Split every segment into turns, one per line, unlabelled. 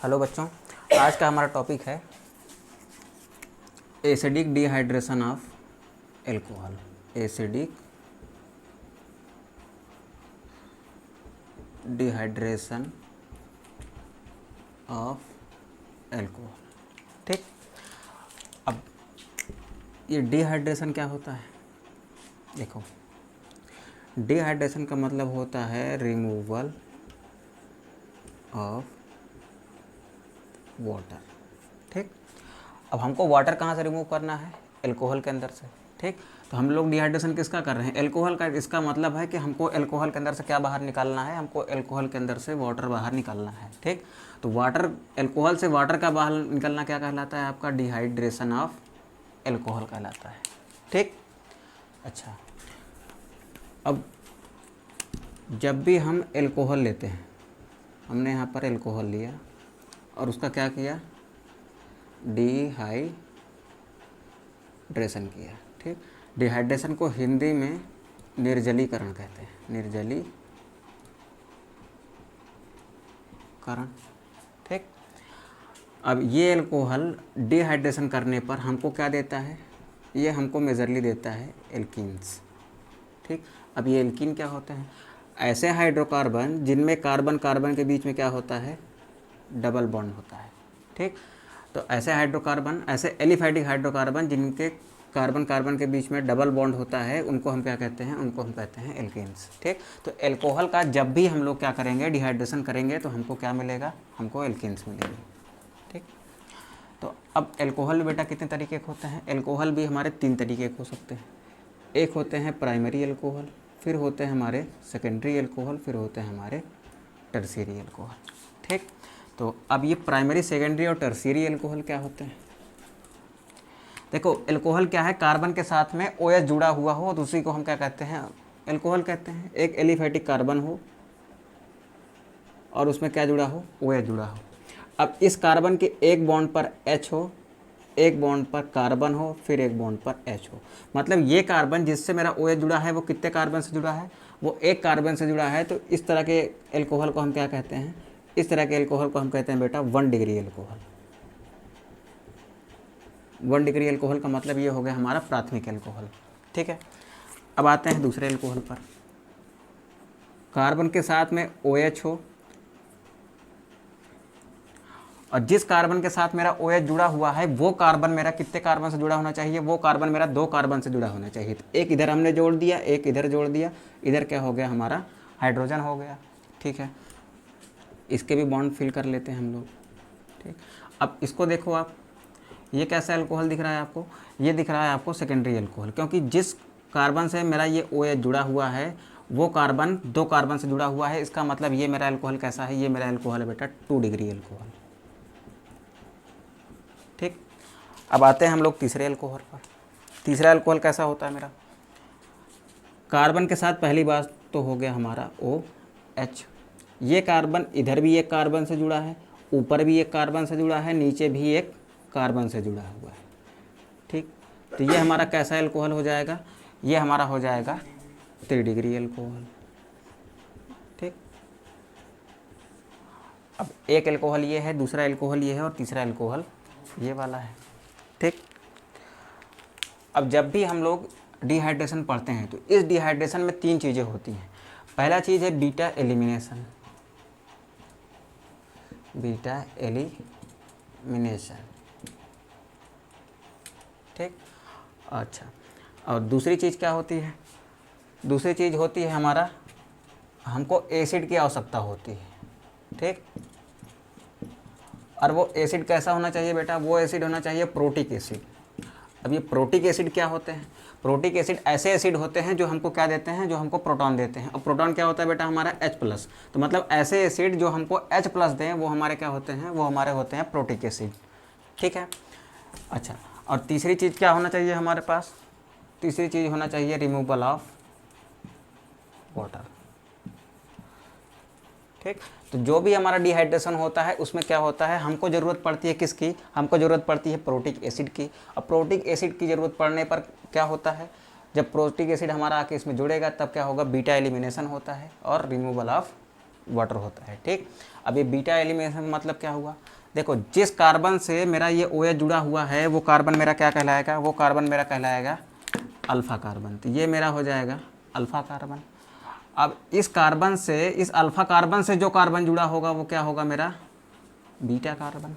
Hello बच्चों, आज का हमारा टॉपिक है acidic dehydration of alcohol. Acidic dehydration of alcohol. ठीक, अब ये डिहाइड्रेशन क्या होता है? देखो, डिहाइड्रेशन का मतलब होता है रिमूवल ऑफ वाटर। ठीक, अब हमको वाटर कहाँ से रिमूव करना है? एल्कोहल के अंदर से। ठीक, तो हम लोग डिहाइड्रेशन किसका कर रहे हैं? एल्कोहल का। इसका मतलब है कि हमको एल्कोहल के अंदर से क्या बाहर निकालना है? हमको एल्कोहल के अंदर से वाटर बाहर निकालना है। ठीक, तो वाटर, एल्कोहल से वाटर का बाहर निकलना क्या कहलाता है? आपका डिहाइड्रेशन ऑफ एल्कोहल कहलाता है। ठीक, अच्छा, अब जब भी हम एल्कोहल लेते हैं, हमने यहाँ पर एल्कोहल लिया और उसका क्या किया? डिहाइड्रेशन किया। ठीक, डिहाइड्रेशन को हिंदी में निर्जलीकरण कहते हैं। निर्जलीकरण। ठीक, अब ये एल्कोहल डिहाइड्रेशन करने पर हमको क्या देता है? ये हमको मेजरली देता है एल्कीन्स। ठीक, अब ये एल्कीन क्या होते हैं? ऐसे हाइड्रोकार्बन जिनमें कार्बन कार्बन के बीच में क्या होता है? डबल बॉन्ड होता है। ठीक, तो ऐसे हाइड्रोकार्बन, ऐसे एलिफैटिक हाइड्रोकार्बन जिनके कार्बन कार्बन के बीच में डबल बॉन्ड होता है, उनको हम क्या कहते हैं? उनको हम कहते हैं एल्केन्स। ठीक, तो एल्कोहल का जब भी हम लोग क्या करेंगे? डिहाइड्रेशन करेंगे तो हमको क्या मिलेगा? हमको एल्केन्स मिलेंगे। ठीक, तो अब एल्कोहल बेटा कितने तरीके के होते हैं? एल्कोहल भी हमारे 3 तरीके के हो सकते हैं। एक होते हैं प्राइमरी एल्कोहल, फिर होते हैं हमारे सेकेंडरी एल्कोहल, फिर होते हैं हमारे टर्शियरी एल्कोहल। ठीक, तो अब ये प्राइमरी, सेकेंडरी और टर्शियरी एल्कोहल क्या होते हैं? देखो, एल्कोहल क्या है? कार्बन के साथ में OH जुड़ा हुआ हो तो उसी को हम क्या कहते हैं? एल्कोहल कहते हैं। एक एलिफैटिक कार्बन हो और उसमें क्या जुड़ा हो? OH जुड़ा हो। अब इस कार्बन के एक बॉन्ड पर H हो, एक बॉन्ड पर कार्बन हो, फिर एक बॉन्ड पर H हो। मतलब ये कार्बन जिससे मेरा OH जुड़ा है वो कितने कार्बन से जुड़ा है? वो एक कार्बन से जुड़ा है। तो इस तरह के एल्कोहल को हम क्या कहते हैं? इस तरह के एल्कोहल को हम कहते हैं बेटा 1 डिग्री एल्कोहल। 1 डिग्री एल्कोहल का मतलब ये हो गया हमारा प्राथमिक एल्कोहल। ठीक है, अब आते हैं दूसरे एल्कोहल पर। कार्बन के साथ में OH हो और जिस कार्बन के साथ मेरा OH जुड़ा हुआ है वो कार्बन मेरा कितने कार्बन से जुड़ा होना चाहिए? वो कार्बन मेरा 2 कार्बन से जुड़ा होना चाहिए। तो एक इधर हमने जोड़ दिया, एक इधर जोड़ दिया, इधर क्या हो गया? हमारा हाइड्रोजन हो गया। ठीक है, इसके भी बॉन्ड फिल कर लेते हैं हम लोग। ठीक, अब इसको देखो आप, ये कैसा एल्कोहल दिख रहा है आपको? ये दिख रहा है आपको सेकेंडरी एल्कोहल, क्योंकि जिस कार्बन से मेरा ये OH जुड़ा हुआ है वो कार्बन 2 कार्बन से जुड़ा हुआ है। इसका मतलब ये मेरा एल्कोहल कैसा है? ये मेरा एल्कोहल है बेटा 2 डिग्री एल्कोहल। ठीक, अब आते हैं हम लोग तीसरे एल्कोहल पर। तीसरा एल्कोहल कैसा होता है मेरा? कार्बन के साथ पहली बात तो हो गया हमारा OH। ये कार्बन इधर भी एक कार्बन से जुड़ा है, ऊपर भी एक कार्बन से जुड़ा है, नीचे भी एक कार्बन से जुड़ा हुआ है। ठीक, तो ये हमारा कैसा एल्कोहल हो जाएगा? ये हमारा हो जाएगा 3 डिग्री एल्कोहल। ठीक, अब एक एल्कोहल ये है, दूसरा एल्कोहल ये है और तीसरा एल्कोहल ये वाला है। ठीक, अब जब भी हम लोग डिहाइड्रेशन पढ़ते हैं तो इस डिहाइड्रेशन में 3 चीज़ें होती हैं। पहला चीज़ है बीटा एलिमिनेशन। Beta elimination. ठीक, अच्छा, और दूसरी चीज़ क्या होती है? दूसरी चीज़ होती है हमारा, हमको एसिड की आवश्यकता होती है। ठीक, और वो एसिड कैसा होना चाहिए बेटा? वो एसिड होना चाहिए प्रोटिक एसिड। अब ये प्रोटिक एसिड क्या होते हैं? प्रोटिक एसिड ऐसे एसिड होते हैं जो हमको क्या देते हैं? जो हमको प्रोटॉन देते हैं। और प्रोटॉन क्या होता है बेटा? हमारा H+। तो मतलब ऐसे एसिड जो हमको H+ दें वो हमारे क्या होते हैं? वो हमारे होते हैं प्रोटिक एसिड। ठीक है, अच्छा, और तीसरी चीज़ क्या होना चाहिए हमारे पास? तीसरी चीज़ होना चाहिए रिमूवल ऑफ वाटर। ठीक, तो जो भी हमारा डिहाइड्रेशन होता है उसमें क्या होता है? हमको ज़रूरत पड़ती है किसकी? हमको ज़रूरत पड़ती है प्रोटिक एसिड की। और प्रोटिक एसिड की ज़रूरत पड़ने पर क्या होता है? जब प्रोटिक एसिड हमारा आके इसमें जुड़ेगा तब क्या होगा? बीटा एलिमिनेशन होता है और रिमूवल ऑफ वाटर होता है। ठीक, अब ये बीटा एलिमिनेशन का मतलब क्या हुआ, देखो जिस कार्बन से मेरा ये OH जुड़ा हुआ है वो कार्बन मेरा क्या कहलाएगा, वो कार्बन मेरा कहलाएगा अल्फ़ा कार्बन। तो ये मेरा हो जाएगा अल्फ़ा कार्बन। अब इस कार्बन से, इस अल्फ़ा कार्बन से जो कार्बन जुड़ा होगा वो क्या होगा, मेरा बीटा कार्बन।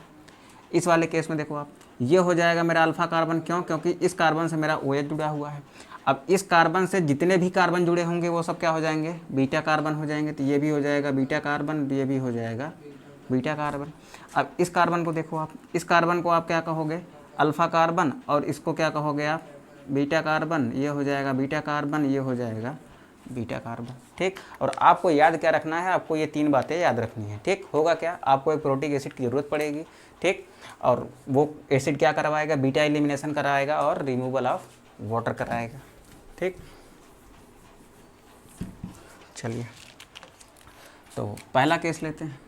इस वाले केस में देखो आप, ये हो जाएगा मेरा अल्फ़ा कार्बन, क्यों, क्योंकि इस कार्बन से मेरा OH जुड़ा हुआ है। अब इस कार्बन से जितने भी कार्बन जुड़े होंगे वो सब क्या हो जाएंगे, बीटा कार्बन हो जाएंगे। तो ये भी हो जाएगा बीटा कार्बन, ये भी हो जाएगा बीटा कार्बन। अब इस कार्बन को देखो आप, इस कार्बन को आप क्या कहोगे, अल्फ़ा कार्बन, और इसको क्या कहोगे आप, बीटा कार्बन। ये हो जाएगा बीटा कार्बन, ये हो जाएगा बीटा कार्बन। ठीक, और आपको याद क्या रखना है, आपको ये 3 बातें याद रखनी है। ठीक, होगा क्या, आपको एक प्रोटिक एसिड की ज़रूरत पड़ेगी। ठीक, और वो एसिड क्या करवाएगा, बीटा एलिमिनेशन कराएगा और रिमूवल ऑफ वाटर कराएगा। ठीक, चलिए तो पहला केस लेते हैं।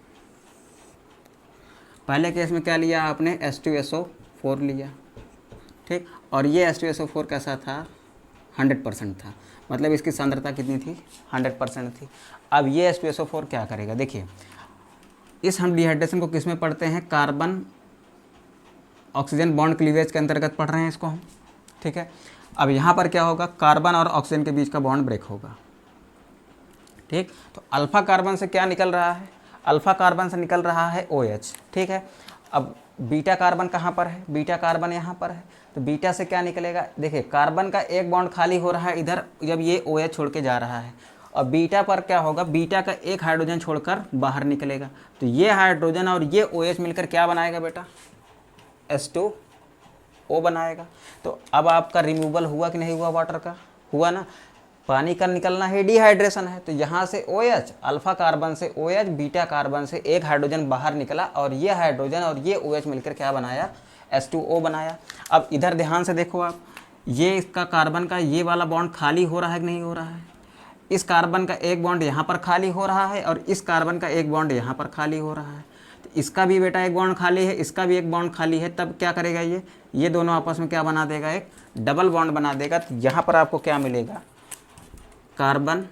पहले केस में क्या लिया आपने, H2SO4 लिया। ठीक, और ये H2SO4 कैसा था, 100% था, मतलब इसकी सांद्रता कितनी थी, 100% थी। अब ये H2SO4 क्या करेगा, देखिए इस हम डिहाइड्रेशन को किस में पढ़ते हैं, कार्बन ऑक्सीजन बॉन्ड क्लीवेज के अंतर्गत पढ़ रहे हैं इसको हम। ठीक है, अब यहाँ पर क्या होगा, कार्बन और ऑक्सीजन के बीच का बॉन्ड ब्रेक होगा। ठीक, तो अल्फ़ा कार्बन से क्या निकल रहा है, अल्फ़ा कार्बन से निकल रहा है OH। ठीक है, अब बीटा कार्बन कहाँ पर है, बीटा कार्बन यहाँ पर है। तो बीटा से क्या निकलेगा, देखिए कार्बन का एक बॉन्ड खाली हो रहा है इधर जब ये OH छोड़ के जा रहा है, और बीटा पर क्या होगा, बीटा का एक हाइड्रोजन छोड़कर बाहर निकलेगा। तो ये हाइड्रोजन और ये OH मिलकर क्या बनाएगा बेटा, H2O बनाएगा। तो अब आपका रिमूवल हुआ कि नहीं हुआ, वाटर का हुआ ना, पानी का निकलना है, डिहाइड्रेशन है। तो यहाँ से OH, अल्फ़ा कार्बन से OH, बीटा कार्बन से एक हाइड्रोजन बाहर निकला, और ये हाइड्रोजन और ये OH मिलकर क्या बनाया, H2O बनाया। अब इधर ध्यान से देखो आप, ये इसका कार्बन का ये वाला बॉन्ड खाली हो रहा है कि नहीं हो रहा है, इस कार्बन का एक बॉन्ड यहाँ पर खाली हो रहा है, और इस कार्बन का एक बॉन्ड यहाँ पर खाली हो रहा है। तो इसका भी बेटा एक बॉन्ड खाली है, इसका भी एक बॉन्ड खाली है। तब क्या करेगा, ये दोनों आपस में क्या बना देगा, एक डबल बॉन्ड बना देगा। तो यहाँ पर आपको क्या मिलेगा, कार्बन,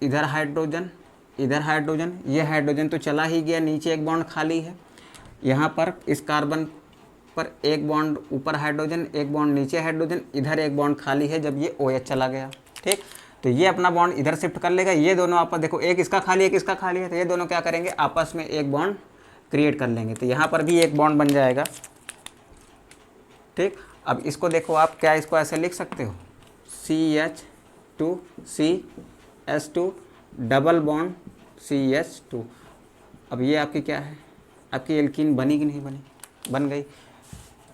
इधर हाइड्रोजन, इधर हाइड्रोजन, ये हाइड्रोजन तो चला ही गया, नीचे एक बॉन्ड खाली है। यहाँ पर इस कार्बन पर एक बॉन्ड ऊपर हाइड्रोजन, एक बॉन्ड नीचे हाइड्रोजन, इधर एक बॉन्ड खाली है जब ये OH चला गया। ठीक, तो ये अपना बॉन्ड इधर शिफ्ट कर लेगा, ये दोनों आपस देखो, एक इसका खाली एक इसका खाली है, तो ये दोनों क्या करेंगे, आपस में एक बॉन्ड क्रिएट कर लेंगे। तो यहाँ पर भी एक बॉन्ड बन जाएगा। ठीक, अब इसको देखो आप, क्या इसको ऐसे लिख सकते हो, CH2CH2 डबल बॉन्ड CH2। अब ये आपकी क्या है, आपकी एल्कीन बनी कि नहीं बनी, बन गई।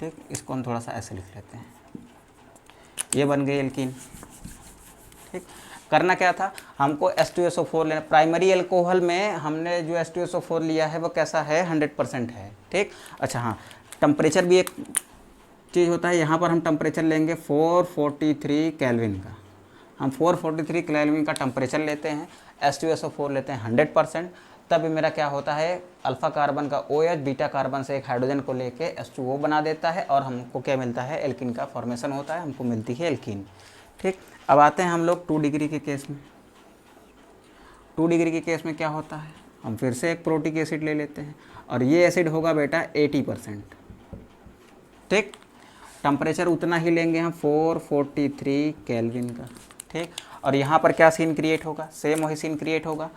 ठीक, इसको हम थोड़ा सा ऐसे लिख लेते हैं, ये बन गई एल्कीन। ठीक, करना क्या था, हमको H2SO4 लेना। प्राइमरी एल्कोहल में हमने जो H2SO4 लिया है वो कैसा है, 100% है। ठीक, अच्छा हाँ, टेम्परेचर भी एक चीज़ होता है। यहाँ पर हम टेम्परेचर लेंगे 443 केल्विन का, हम 443 केल्विन का टेम्परेचर लेते हैं, H2SO4 लेते हैं 100%। तब मेरा क्या होता है, अल्फ़ा कार्बन का OH बीटा कार्बन से एक हाइड्रोजन को लेके H2O बना देता है, और हमको क्या मिलता है, एल्कीन का फॉर्मेशन होता है, हमको मिलती है एल्कीन। ठीक, अब आते हैं हम लोग 2 डिग्री के केस में। 2 डिग्री के केस में क्या होता है, हम फिर से एक प्रोटिक एसिड ले लेते हैं, और ये एसिड होगा बेटा 80%। ठीक, टेम्परेचर उतना ही लेंगे हम 443 केल्विन का। ठीक, और यहाँ पर क्या सीन क्रिएट होगा, सेम वही सीन क्रिएट होगा।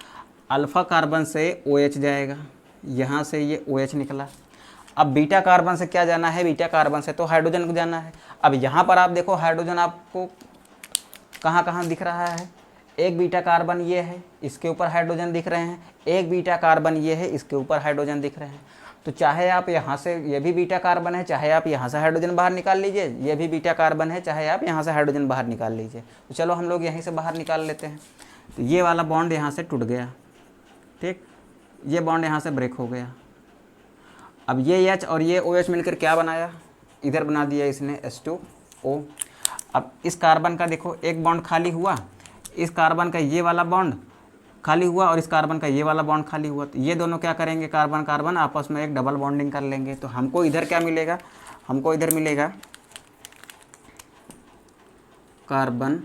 अल्फ़ा कार्बन से OH जाएगा, यहाँ से ये OH निकला। अब बीटा कार्बन से क्या जाना है, बीटा कार्बन से तो हाइड्रोजन को जाना है। अब यहाँ पर आप देखो, हाइड्रोजन आपको कहाँ कहाँ दिख रहा है, एक बीटा कार्बन ये है, इसके ऊपर हाइड्रोजन दिख रहे हैं, एक बीटा कार्बन ये है, इसके ऊपर हाइड्रोजन दिख रहे हैं। तो चाहे आप यहाँ से, ये भी बीटा कार्बन है, चाहे आप यहाँ से हाइड्रोजन बाहर निकाल लीजिए, ये भी बीटा कार्बन है, चाहे आप यहाँ से हाइड्रोजन बाहर निकाल लीजिए। तो चलो हम लोग यहीं से बाहर निकाल लेते हैं। तो ये वाला बॉन्ड यहाँ से टूट गया। ठीक, ये बॉन्ड यहाँ से ब्रेक हो गया। अब ये H और ये OH मिलकर क्या बनाया, इधर बना दिया इसने H2O। अब इस कार्बन का देखो एक बॉन्ड खाली हुआ, इस कार्बन का ये वाला बॉन्ड खाली हुआ, और इस कार्बन का ये वाला बॉन्ड खाली हुआ। तो ये दोनों क्या करेंगे, कार्बन कार्बन आपस में एक डबल बॉन्डिंग कर लेंगे। तो हमको इधर क्या मिलेगा, हमको इधर मिलेगा कार्बन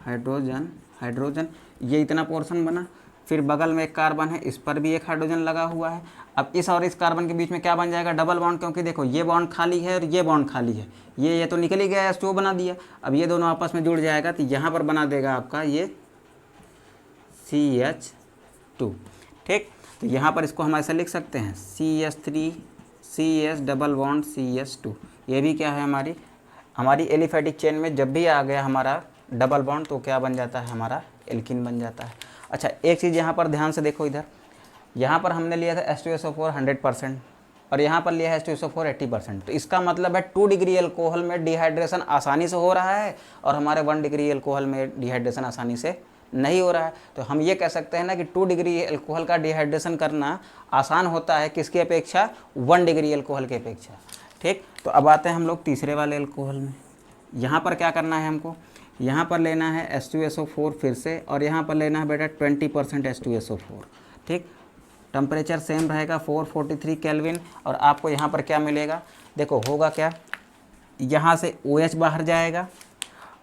हाइड्रोजन हाइड्रोजन, ये इतना पोर्शन बना, फिर बगल में एक कार्बन है, इस पर भी एक हाइड्रोजन लगा हुआ है। अब इस और इस कार्बन के बीच में क्या बन जाएगा, डबल बॉन्ड, क्योंकि देखो ये बॉन्ड खाली है और ये बॉन्ड खाली है, ये तो निकल ही गया, H2O बना दिया। अब ये दोनों आपस में जुड़ जाएगा तो यहाँ पर बना देगा आपका ये CH2। ठीक, तो यहाँ पर इसको हम ऐसा लिख सकते हैं CH3 CS double bond CH2। ये भी क्या है, हमारी एलिफेटिक चेन में जब भी आ गया हमारा डबल बॉन्ड तो क्या बन जाता है, हमारा एल्कीन बन जाता है। अच्छा, एक चीज़ यहाँ पर ध्यान से देखो, इधर यहाँ पर हमने लिया था H2SO4 100% और यहाँ पर लिया है H2SO4 80%। तो इसका मतलब है 2 डिग्री एल्कोहल में डिहाइड्रेशन आसानी से हो रहा है और हमारे 1 डिग्री एल्कोहल में डिहाइड्रेशन आसानी से नहीं हो रहा है। तो हम ये कह सकते हैं ना कि 2 डिग्री एल्कोहल का डिहाइड्रेशन करना आसान होता है किसकी अपेक्षा, 1 डिग्री एल्कोहल की अपेक्षा। ठीक, तो अब आते हैं हम लोग तीसरे वाले एल्कोहल में। यहाँ पर क्या करना है हमको, यहाँ पर लेना है H2SO4 फिर से, और यहाँ पर लेना है बेटा 20% H2SO4। ठीक, टेम्परेचर सेम रहेगा 443 केल्विन, और आपको यहाँ पर क्या मिलेगा, देखो होगा क्या, यहाँ से OH बाहर जाएगा।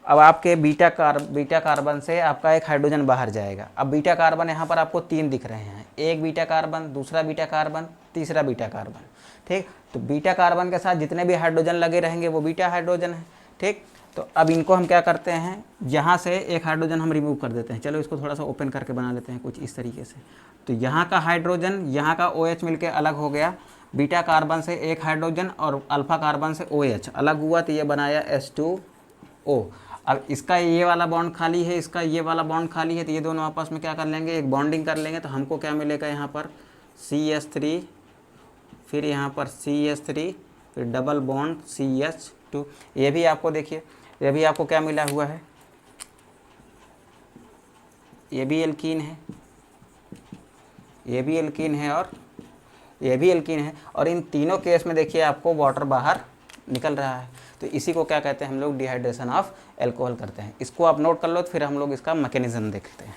अब आपके बीटा कार्बन से आपका एक हाइड्रोजन बाहर जाएगा। अब बीटा कार्बन यहाँ पर आपको 3 दिख रहे हैं, एक बीटा कार्बन, दूसरा बीटा कार्बन, तीसरा बीटा कार्बन। ठीक, तो बीटा कार्बन के साथ जितने भी हाइड्रोजन लगे रहेंगे वो बीटा हाइड्रोजन है। ठीक, तो अब इनको हम क्या करते हैं, यहाँ से एक हाइड्रोजन हम रिमूव कर देते हैं। चलो इसको थोड़ा सा ओपन करके बना लेते हैं कुछ इस तरीके से। तो यहाँ का हाइड्रोजन, यहाँ का OH मिलके अलग हो गया, बीटा कार्बन से एक हाइड्रोजन और अल्फा कार्बन से OH अलग हुआ, तो ये बनाया H2O। अब इसका ये वाला बॉन्ड खाली है, इसका ये वाला बॉन्ड खाली है, तो ये दोनों आपस में क्या कर लेंगे, एक बॉन्डिंग कर लेंगे। तो हमको क्या मिलेगा, यहाँ पर CH3, फिर यहाँ पर CH3, फिर डबल बॉन्ड CH2। ये भी आपको देखिए, ये भी आपको क्या मिला हुआ है, ये भी एल्कीन है, ये भी एल्कीन है और ये भी एल्कीन है, और इन तीनों केस में देखिए आपको वाटर बाहर निकल रहा है। तो इसी को क्या कहते हैं हम लोग, डिहाइड्रेशन ऑफ एल्कोहल करते हैं। इसको आप नोट कर लो, फिर हम लोग इसका मैकेनिज्म देखते हैं।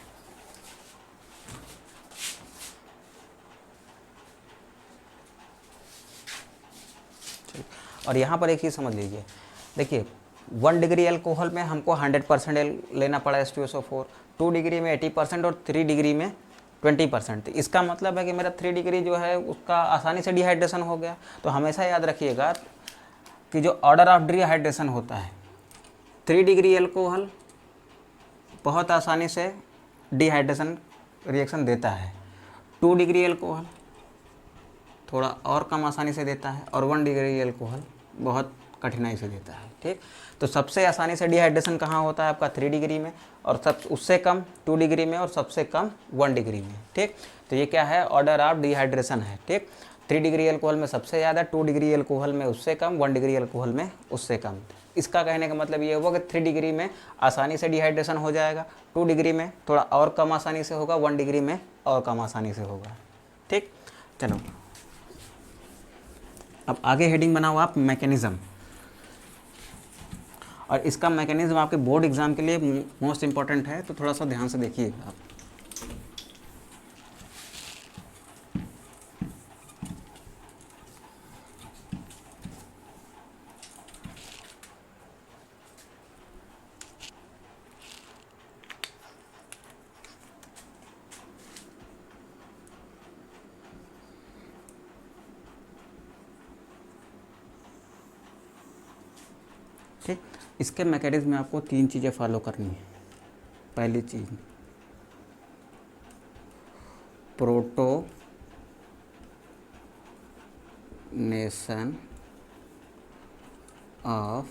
और यहाँ पर एक चीज़ समझ लीजिए, देखिए 1 डिग्री एल्कोहल में हमको 100% लेना पड़ा H2SO4, 2 डिग्री में 80% और 3 डिग्री में 20%। तो इसका मतलब है कि मेरा 3 डिग्री जो है उसका आसानी से डिहाइड्रेशन हो गया। तो हमेशा याद रखिएगा कि जो ऑर्डर ऑफ डिहाइड्रेशन होता है, 3 डिग्री एल्कोहल बहुत आसानी से डिहाइड्रेशन रिएक्शन देता है, 2 डिग्री एल्कोहल थोड़ा और कम आसानी से देता है, और 1 डिग्री एल्कोहल बहुत कठिनाई से देता है। ठीक, तो सबसे आसानी से डिहाइड्रेशन कहाँ होता है आपका, 3 डिग्री में, और उससे कम 2 डिग्री में, और सबसे कम 1 डिग्री में। ठीक, तो ये क्या है, ऑर्डर ऑफ डिहाइड्रेशन है। ठीक, 3 डिग्री एल्कोहल में सबसे ज़्यादा, 2 डिग्री एल्कोहल में उससे कम, 1 डिग्री एल्कोहल में उससे कम। इसका कहने का मतलब ये हुआ कि 3 डिग्री में आसानी से डिहाइड्रेशन हो जाएगा, 2 डिग्री में थोड़ा और कम आसानी से होगा, 1 डिग्री में और कम आसानी से होगा। ठीक, चलो अब आगे हेडिंग बनाओ आप मैकेनिज्म, और इसका मैकेनिज्म आपके बोर्ड एग्जाम के लिए मोस्ट इंपॉर्टेंट है, तो थोड़ा सा ध्यान से देखिएगा आप। ठीक, इसके मैकेनिज्म में आपको 3 चीज़ें फॉलो करनी है। पहली चीज़, प्रोटोनेशन ऑफ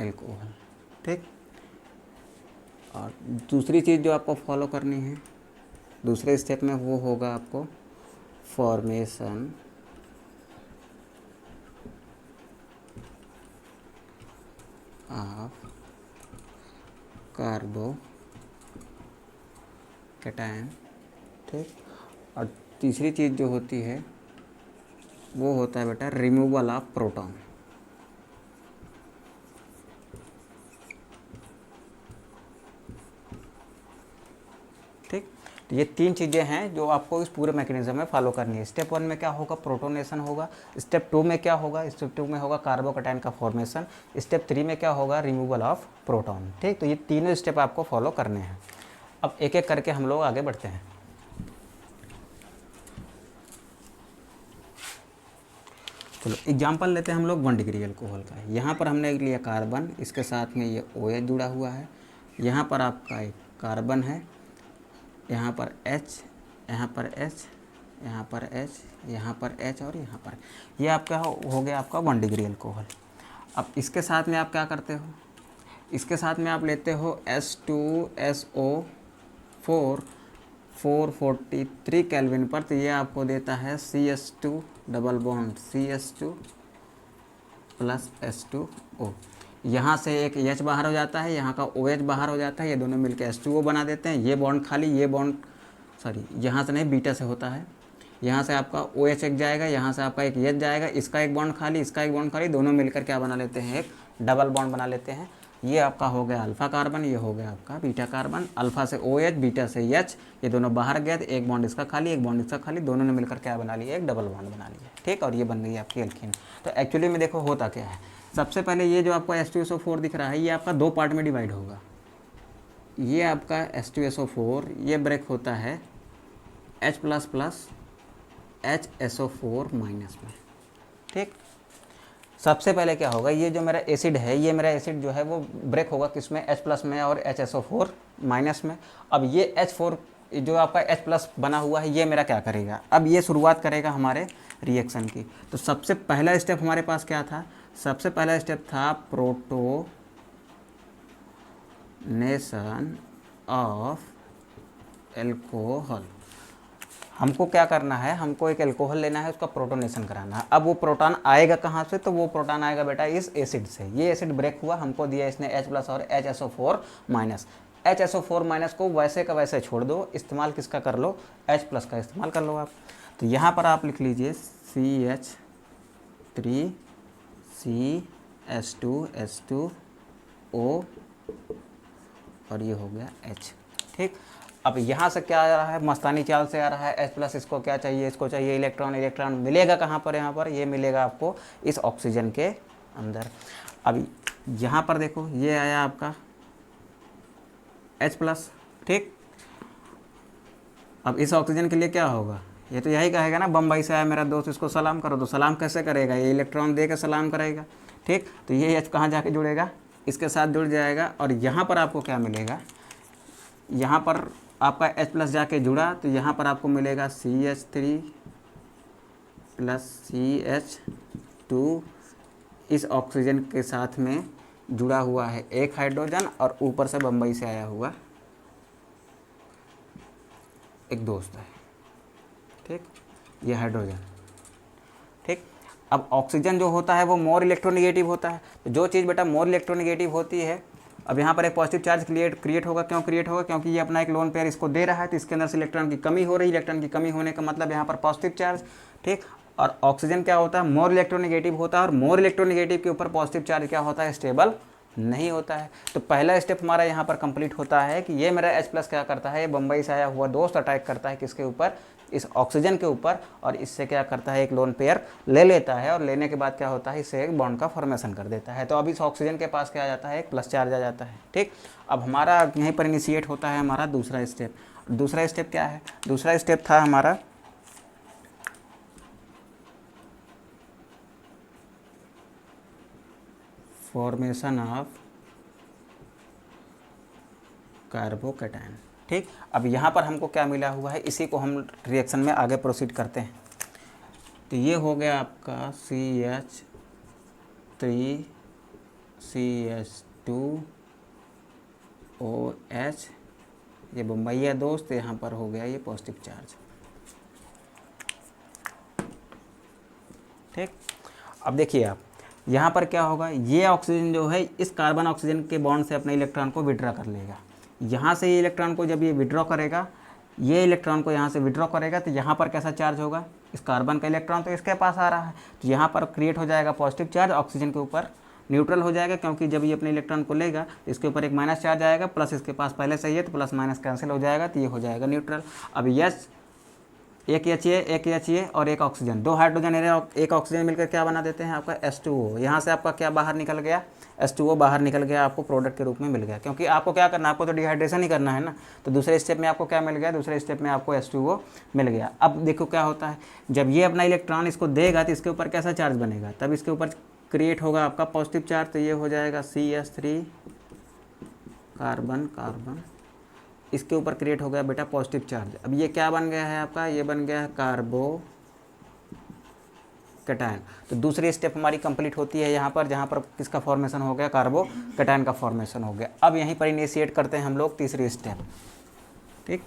एल्कोहल। ठीक, और दूसरी चीज़ जो आपको फॉलो करनी है दूसरे स्टेप में, वो होगा आपको फॉर्मेशन ऑफ कार्बोकैटायन। ठीक, और तीसरी चीज़ जो होती है वो होता है बेटा रिमूवल ऑफ प्रोटॉन। ठीक, तो ये 3 चीज़ें हैं जो आपको इस पूरे मैकेनिज्म में फॉलो करनी है। स्टेप 1 में क्या होगा, प्रोटोनेशन होगा। स्टेप 2 में क्या होगा, स्टेप 2 में होगा कार्बोकैटायन का फॉर्मेशन। स्टेप 3 में क्या होगा, रिमूवल ऑफ प्रोटॉन। ठीक, तो ये तीनों स्टेप आपको फॉलो करने हैं। अब एक एक करके हम लोग आगे बढ़ते हैं। चलो एग्जाम्पल लेते हैं हम लोग 1 डिग्री अल्कोहल का। यहाँ पर हमने लिया कार्बन, इसके साथ में ये OH जुड़ा हुआ है, यहाँ पर आपका एक कार्बन है, यहाँ पर H, यहाँ पर H, यहाँ पर H, यहाँ पर H और यहाँ पर, ये आपका हो गया आपका 1 डिग्री अल्कोहल। अब इसके साथ में आप क्या करते हो, इसके साथ में आप लेते हो H2SO4 443 केल्विन पर, तो ये आपको देता है CH2 double bond CH2 plus H2O। यहाँ से एक H बाहर हो जाता है, यहाँ का OH बाहर हो जाता है, ये दोनों मिलकर H2O बना देते हैं। ये बॉन्ड खाली, ये बॉन्ड सॉरी यहाँ से नहीं, बीटा से होता है। यहाँ से आपका OH एक जाएगा, यहाँ से आपका एक H जाएगा, इसका एक बॉन्ड खाली, इसका एक बॉन्ड खाली, दोनों मिलकर क्या बना लेते हैं, एक डबल बॉन्ड बना लेते हैं। ये आपका हो गया अल्फ़ा कार्बन, ये हो गया आपका बीटा कार्बन। अल्फ़ा से OH, बीटा से H, ये दोनों बाहर गए, तो एक बॉन्ड इसका खाली, एक बॉन्ड इसका खाली, दोनों ने मिलकर क्या बना लिया, एक डबल बॉन्ड बना लिया। ठीक, और ये बन गई आपकी एल्कीन। तो एक्चुअली में देखो होता क्या है, सबसे पहले ये जो आपका H2SO4 दिख रहा है, ये आपका 2 पार्ट में डिवाइड होगा। ये आपका H2SO4 ये ब्रेक होता है H plus plus HSO4 minus में। ठीक, सबसे पहले क्या होगा, ये जो मेरा एसिड है, ये मेरा एसिड जो है वो ब्रेक होगा किसमें, H प्लस में और HSO4 माइनस में। अब ये H4 जो आपका H प्लस बना हुआ है, ये मेरा क्या करेगा, अब ये शुरुआत करेगा हमारे रिएक्शन की। तो सबसे पहला स्टेप हमारे पास क्या था, सबसे पहला स्टेप था प्रोटोनेशन ऑफ एल्कोहल। हमको क्या करना है, हमको एक एल्कोहल लेना है, उसका प्रोटोनेशन कराना है। अब वो प्रोटॉन आएगा कहाँ से, तो वो प्रोटॉन आएगा बेटा इस एसिड से। ये एसिड ब्रेक हुआ, हमको दिया इसने H प्लस और HSO4 माइनस। HSO4 माइनस को वैसे का वैसे छोड़ दो, इस्तेमाल किसका कर लो, H प्लस का इस्तेमाल कर लो आप। तो यहाँ पर आप लिख लीजिए CH3CH2H2O और ये हो गया H। ठीक, अब यहाँ से क्या आ रहा है, मस्तानी चाल से आ रहा है H प्लस, इसको क्या चाहिए, इसको चाहिए इलेक्ट्रॉन। इलेक्ट्रॉन मिलेगा कहाँ पर, यहाँ पर, ये मिलेगा आपको इस ऑक्सीजन के अंदर। अब यहाँ पर देखो, ये आया आपका H प्लस। ठीक, अब इस ऑक्सीजन के लिए क्या होगा, ये तो यही कहेगा ना, बम्बई से आया मेरा दोस्त, इसको सलाम करो। तो सलाम कैसे करेगा, ये इलेक्ट्रॉन दे के सलाम करेगा। ठीक, तो ये H कहाँ जाके जुड़ेगा, इसके साथ जुड़ जाएगा। और यहाँ पर आपको क्या मिलेगा, यहाँ पर आपका H प्लस जाके जुड़ा, तो यहाँ पर आपको मिलेगा CH3 प्लस CH2। इस ऑक्सीजन के साथ में जुड़ा हुआ है एक हाइड्रोजन, और ऊपर से बम्बई से आया हुआ एक दोस्त है। ठीक, ये हाइड्रोजन। ठीक, अब ऑक्सीजन जो होता है वो मोर इलेक्ट्रोनेगेटिव होता है। तो जो चीज़ बेटा मोर इलेक्ट्रोनेगेटिव होती है, अब यहाँ पर एक पॉजिटिव चार्ज क्रिएट होगा। क्यों क्रिएट होगा, क्योंकि ये अपना एक लोन पेयर इसको दे रहा है, तो इसके अंदर से इलेक्ट्रॉन की कमी हो रही है। इलेक्ट्रॉन की कमी होने का मतलब यहाँ पर पॉजिटिव चार्ज। ठीक, और ऑक्सीजन क्या होता है, मोर इलेक्ट्रोनेगेटिव होता है, और मोर इलेक्ट्रोनेगेटिव के ऊपर पॉजिटिव चार्ज क्या होता है, स्टेबल नहीं होता है। तो पहला स्टेप हमारा यहाँ पर कंप्लीट होता है कि ये मेरा H प्लस क्या करता है, ये बम्बई से आया हुआ दोस्त अटैक करता है किसके ऊपर, इस ऑक्सीजन के ऊपर, और इससे क्या करता है, एक लोन पेयर ले लेता है, और लेने के बाद क्या होता है, इससे एक बॉन्ड का फॉर्मेशन कर देता है। तो अब इस ऑक्सीजन के पास क्या आ जाता है, एक प्लस चार्ज आ जाता है। ठीक, अब हमारा यहीं पर इनिशिएट होता है हमारा दूसरा स्टेप। दूसरा स्टेप क्या है, दूसरा स्टेप था हमारा फॉर्मेशन ऑफ कार्बोकैटायन। ठीक, अब यहाँ पर हमको क्या मिला हुआ है, इसी को हम रिएक्शन में आगे प्रोसीड करते हैं। तो ये हो गया आपका CH3CH2OH, ये बम्बईया दोस्त, यहाँ पर हो गया ये पॉजिटिव चार्ज। ठीक, अब देखिए आप यहाँ पर क्या होगा, ये ऑक्सीजन जो है इस कार्बन ऑक्सीजन के बॉन्ड से अपने इलेक्ट्रॉन को विड्रॉ कर लेगा। यहाँ से ये इलेक्ट्रॉन को जब ये विड्रॉ करेगा, ये इलेक्ट्रॉन को यहाँ से विड्रॉ करेगा, तो यहाँ पर कैसा चार्ज होगा, इस कार्बन का इलेक्ट्रॉन तो इसके पास आ रहा है, तो यहाँ पर क्रिएट हो जाएगा पॉजिटिव चार्ज, ऑक्सीजन के ऊपर न्यूट्रल हो जाएगा, क्योंकि जब ये अपने इलेक्ट्रॉन को लेगा तो इसके ऊपर एक माइनस चार्ज आएगा, प्लस इसके पास पहले से ही है, तो प्लस माइनस कैंसिल हो जाएगा, तो ये हो जाएगा न्यूट्रल। अब यस एक HA और एक ऑक्सीजन, 2 हाइड्रोजन एक ऑक्सीजन मिलकर क्या बना देते हैं आपका H2O। यहाँ से आपका क्या बाहर निकल गया, H2O बाहर निकल गया, आपको प्रोडक्ट के रूप में मिल गया। क्योंकि आपको क्या करना है, आपको तो डिहाइड्रेशन ही करना है ना। तो दूसरे स्टेप में आपको क्या मिल गया, दूसरे स्टेप में आपको H2O मिल गया। अब देखो क्या होता है, जब ये अपना इलेक्ट्रॉन इसको देगा तो इसके ऊपर कैसा चार्ज बनेगा, तब इसके ऊपर क्रिएट होगा आपका पॉजिटिव चार्ज। तो ये हो जाएगा CH3 कार्बन कार्बन, इसके ऊपर क्रिएट हो गया बेटा पॉजिटिव चार्ज। अब ये क्या बन गया है आपका, ये बन गया है कार्बो कैटायन। तो दूसरी स्टेप हमारी कंप्लीट होती है यहाँ पर, जहाँ पर किसका फॉर्मेशन हो गया, कार्बो कैटायन का फॉर्मेशन हो गया। अब यहीं पर इनिशिएट करते हैं हम लोग तीसरी स्टेप। ठीक,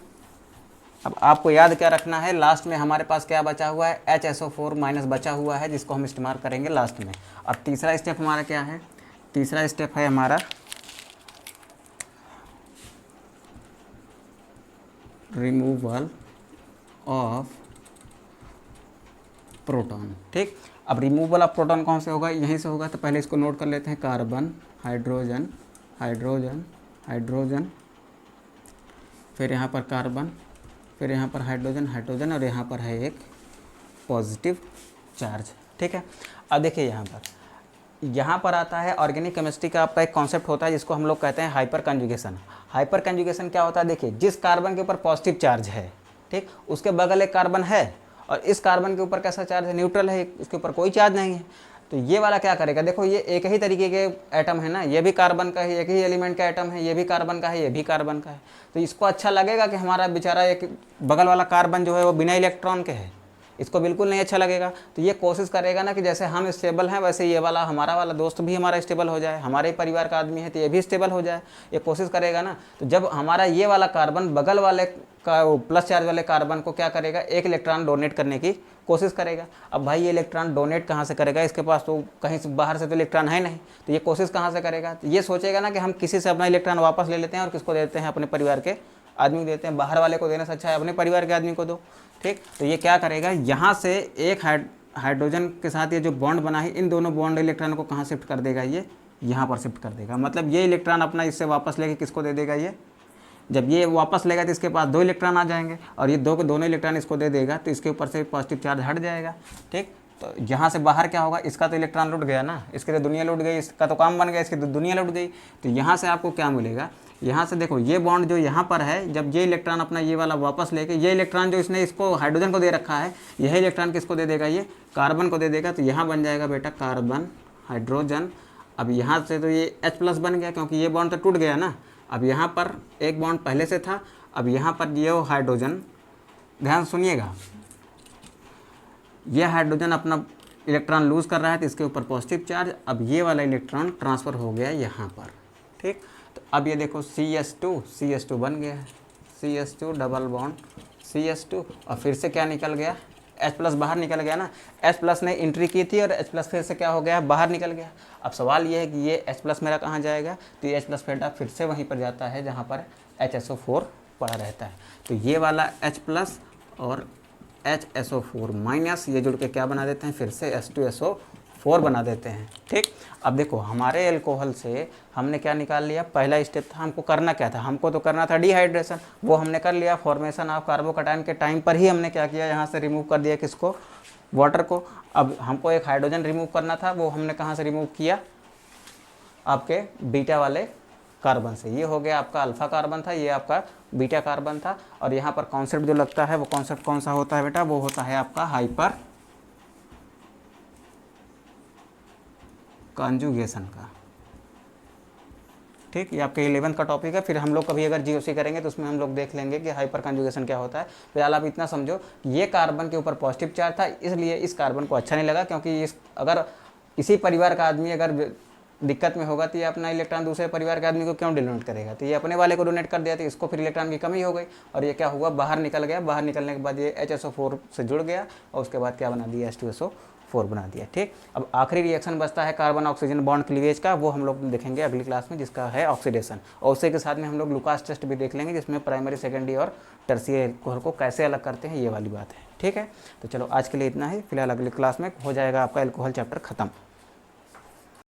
अब आपको याद क्या रखना है, लास्ट में हमारे पास क्या बचा हुआ है, HSO4 माइनस बचा हुआ है, जिसको हम इस्तेमाल करेंगे लास्ट में। अब तीसरा स्टेप हमारा क्या है, तीसरा स्टेप है हमारा रिमूवल ऑफ प्रोटॉन। ठीक, अब रिमूवल ऑफ प्रोटॉन कौन से होगा, यहीं से होगा। तो पहले इसको नोट कर लेते हैं, कार्बन हाइड्रोजन हाइड्रोजन हाइड्रोजन, फिर यहाँ पर कार्बन, फिर यहाँ पर हाइड्रोजन हाइड्रोजन, और यहाँ पर है एक पॉजिटिव चार्ज। ठीक है, अब देखिए यहाँ पर आता है ऑर्गेनिक केमिस्ट्री का आपका एक कॉन्सेप्ट होता है जिसको हम लोग कहते हैं हाइपर कंजुगेशन। हाइपर कंजुगेशन क्या होता है, देखिए जिस कार्बन के ऊपर पॉजिटिव चार्ज है, ठीक, उसके बगल एक कार्बन है और इस कार्बन के ऊपर कैसा चार्ज है, न्यूट्रल है, इसके ऊपर कोई चार्ज नहीं है। तो ये वाला क्या करेगा, देखो ये एक ही तरीके के एटम है ना, ये भी कार्बन का है, एक ही एलिमेंट का एटम है, ये भी कार्बन का है, ये भी कार्बन का है। तो इसको अच्छा लगेगा कि हमारा बेचारा एक बगल वाला कार्बन जो है वो बिना इलेक्ट्रॉन के है, इसको बिल्कुल नहीं अच्छा लगेगा। तो ये कोशिश करेगा ना कि जैसे हम स्टेबल हैं वैसे ये वाला हमारा वाला दोस्त भी हमारा स्टेबल हो जाए, हमारे परिवार का आदमी है तो ये भी स्टेबल हो जाए, ये कोशिश करेगा ना। तो जब हमारा ये वाला कार्बन बगल वाले का प्लस चार्ज वाले कार्बन को क्या करेगा, एक इलेक्ट्रॉन डोनेट करने की कोशिश करेगा। अब भाई ये इलेक्ट्रॉन डोनेट कहाँ से करेगा, इसके पास तो कहीं से बाहर से तो इलेक्ट्रॉन है नहीं, तो ये कोशिश कहाँ से करेगा, तो ये सोचेगा ना कि हम किसी से अपना इलेक्ट्रॉन वापस ले लेते हैं और किसको देते हैं, अपने परिवार के आदमी को देते हैं। बाहर वाले को देने से अच्छा है अपने परिवार के आदमी को दो। ठीक, तो ये क्या करेगा, यहाँ से एक हाइड्रोजन के साथ ये जो बॉन्ड बना है, इन दोनों बॉन्ड इलेक्ट्रॉन को कहाँ शिफ्ट कर देगा, ये यहाँ पर शिफ्ट कर देगा। मतलब ये इलेक्ट्रॉन अपना इससे वापस लेके किसको दे देगा, ये जब ये वापस लेगा तो इसके पास 2 इलेक्ट्रॉन आ जाएंगे और ये दोनों इलेक्ट्रॉन इसको दे देगा, तो इसके ऊपर से पॉजिटिव चार्ज हट जाएगा। ठीक, तो यहाँ से बाहर क्या होगा, इसका तो इलेक्ट्रॉन लुट गया ना, इसकी तो दुनिया लुट गई, इसका तो काम बन गया, इसकी तो दुनिया लुट गई। तो यहाँ से आपको क्या मिलेगा, यहाँ से देखो ये बॉन्ड जो यहाँ पर है, जब ये इलेक्ट्रॉन अपना ये वाला वापस लेके, ये इलेक्ट्रॉन जो इसने इसको हाइड्रोजन को दे रखा है, यही इलेक्ट्रॉन किसको दे देगा, ये कार्बन को दे देगा। तो यहाँ बन जाएगा बेटा कार्बन हाइड्रोजन। अब यहाँ से तो ये H+ बन गया क्योंकि ये बॉन्ड तो टूट गया ना। अब यहाँ पर एक बॉन्ड पहले से था, अब यहाँ पर ये हाइड्रोजन, ध्यान सुनिएगा, ये हाइड्रोजन अपना इलेक्ट्रॉन लूज कर रहा है तो इसके ऊपर पॉजिटिव चार्ज, अब ये वाला इलेक्ट्रॉन ट्रांसफ़र हो गया यहाँ पर। ठीक, तो अब ये देखो CH2 बन गया है, CH2 डबल बॉन्ड CH2, और फिर से क्या निकल गया, H+ बाहर निकल गया ना। H+ ने एंट्री की थी और H+ फिर से क्या हो गया, बाहर निकल गया। अब सवाल ये है कि ये H+ मेरा कहाँ जाएगा, तो ये H+ बेटा फिर से वहीं पर जाता है जहाँ पर HSO4 पड़ा रहता है। तो ये वाला H+ और HSO4 माइनस ये जुड़ के क्या बना देते हैं, फिर से H2SO4 बना देते हैं। ठीक, अब देखो हमारे एल्कोहल से हमने क्या निकाल लिया, पहला स्टेप था, हमको करना क्या था, हमको तो करना था डिहाइड्रेशन, वो हमने कर लिया। फॉर्मेशन ऑफ कार्बोकैटायन के टाइम पर ही हमने क्या किया, यहाँ से रिमूव कर दिया किसको, वाटर को। अब हमको एक हाइड्रोजन रिमूव करना था, वो हमने कहाँ से रिमूव किया, आपके बीटा वाले कार्बन से। ये हो गया आपका अल्फा कार्बन था, ये आपका बीटा कार्बन था। और यहाँ पर कॉन्सेप्ट जो लगता है वो कॉन्सेप्ट कौन सा होता है बेटा, वो होता है आपका हाइपर कंजुगेशन का। ठीक, ये आपके 11th का टॉपिक है। फिर हम लोग कभी अगर GOC करेंगे तो उसमें हम लोग देख लेंगे कि हाइपर कंजुगेशन क्या होता है। फिलहाल आप इतना समझो, ये कार्बन के ऊपर पॉजिटिव चार्ज था, इसलिए इस कार्बन को अच्छा नहीं लगा, क्योंकि अगर इसी परिवार का आदमी अगर दिक्कत में होगा तो ये अपना इलेक्ट्रॉन दूसरे परिवार के आदमी को क्यों डोनेट करेगा, तो ये अपने वाले को डोनेट कर दिया, तो इसको फिर इलेक्ट्रॉन की कमी हो गई और ये क्या हुआ, बाहर निकल गया। बाहर निकलने के बाद ये HSO4 से जुड़ गया और उसके बाद क्या बना दिया, H2SO4 बना दिया। ठीक, अब आखिरी रिएक्शन बचता है कार्बन ऑक्सीजन बॉन्ड क्लीवेज का, वो हम लोग देखेंगे अगली क्लास में, जिसका है ऑक्सीडेशन। और उसी के साथ में हम लोग लुकास टेस्ट भी देख लेंगे, जिसमें प्राइमरी, सेकेंडरी और टर्शियरी एल्कोहल को कैसे अलग करते हैं, ये वाली बात है। ठीक है, तो चलो आज के लिए इतना ही। फिलहाल अगली क्लास में हो जाएगा आपका एल्कोहल चैप्टर खत्म।